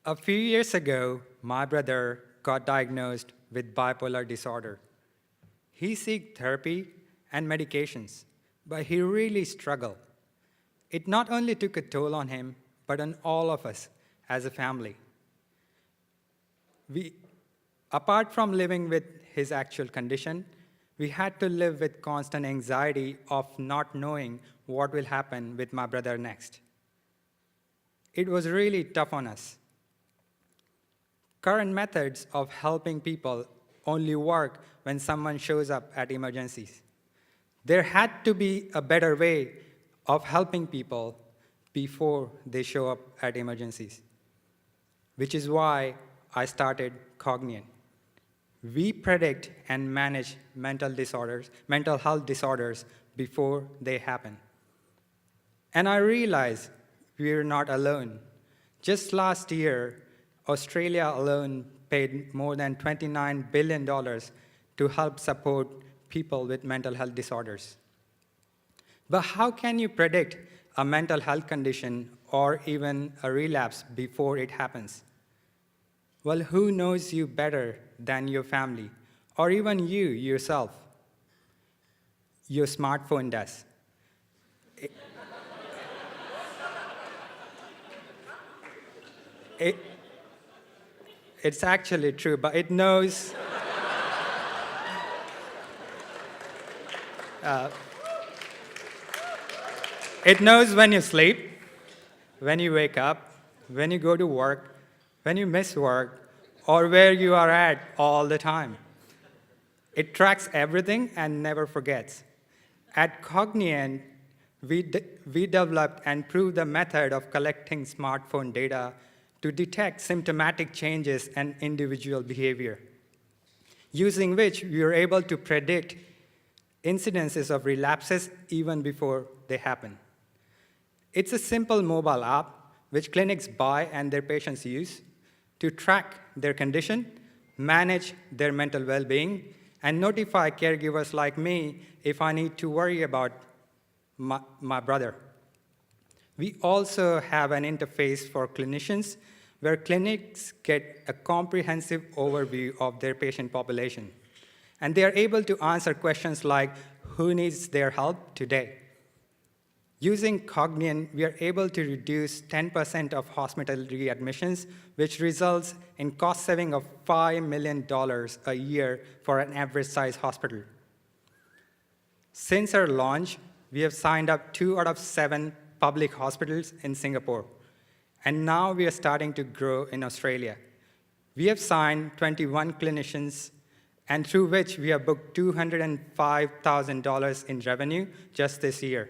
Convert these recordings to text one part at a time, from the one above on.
A few years ago, my brother got diagnosed with bipolar disorder. He sought therapy and medications, but he really struggled. It not only took a toll on him, but on all of us as a family. Apart from living with his actual condition, we had to live with constant anxiety of not knowing what will happen with my brother next. It was really tough on us. Current methods of helping people only work when someone shows up at emergencies. There had to be a better way of helping people before they show up at emergencies, which is why I started Cogniant. We predict and manage mental health disorders before they happen. And I realize we're not alone. Just last year, Australia alone paid more than $29 billion to help support people with mental health disorders. But how can you predict a mental health condition or even a relapse before it happens? Well, who knows you better than your family, or even you yourself? Your smartphone does. It's actually true, but it knows. It knows when you sleep, when you wake up, when you go to work, when you miss work, or where you are at all the time. It tracks everything and never forgets. At Cogniant, we developed and proved the method of collecting smartphone data to detect symptomatic changes and individual behavior, using which we are able to predict incidences of relapses even before they happen. It's a simple mobile app which clinics buy and their patients use to track their condition, manage their mental well-being, and notify caregivers like me if I need to worry about my brother. We also have an interface for clinicians where clinics get a comprehensive overview of their patient population. And they are able to answer questions like, who needs their help today? Using Cogniant, we are able to reduce 10% of hospital readmissions, which results in cost saving of $5 million a year for an average-sized hospital. Since our launch, we have signed up 2 out of 7 public hospitals in Singapore, and now we are starting to grow in Australia. We have signed 21 clinicians, and through which we have booked $205,000 in revenue just this year.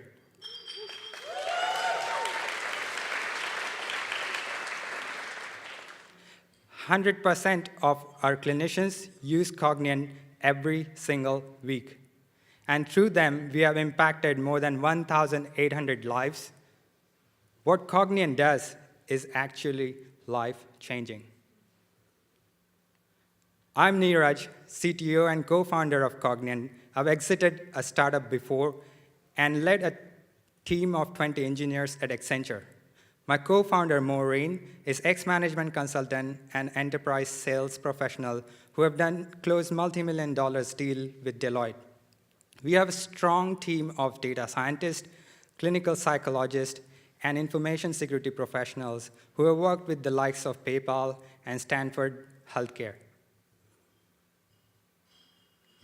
100% of our clinicians use Cogniant every single week. And through them, we have impacted more than 1,800 lives. What Cogniant does is actually life-changing. I'm Neeraj, CTO and co-founder of Cogniant. I've exited a startup before and led a team of 20 engineers at Accenture. My co-founder, Maureen, is ex-management consultant and enterprise sales professional who have closed multi-million-dollar deal with Deloitte. We have a strong team of data scientists, clinical psychologists, and information security professionals who have worked with the likes of PayPal and Stanford Healthcare.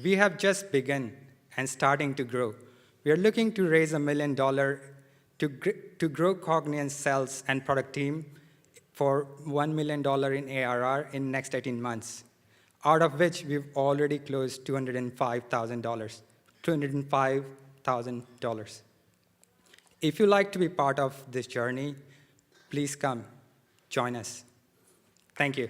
We have just begun and starting to grow. We are looking to raise $1 million to grow Cogniant's sales and product team for $1 million in ARR in next 18 months, out of which we've already closed $205,000. If you'd like to be part of this journey, please come, join us. Thank you.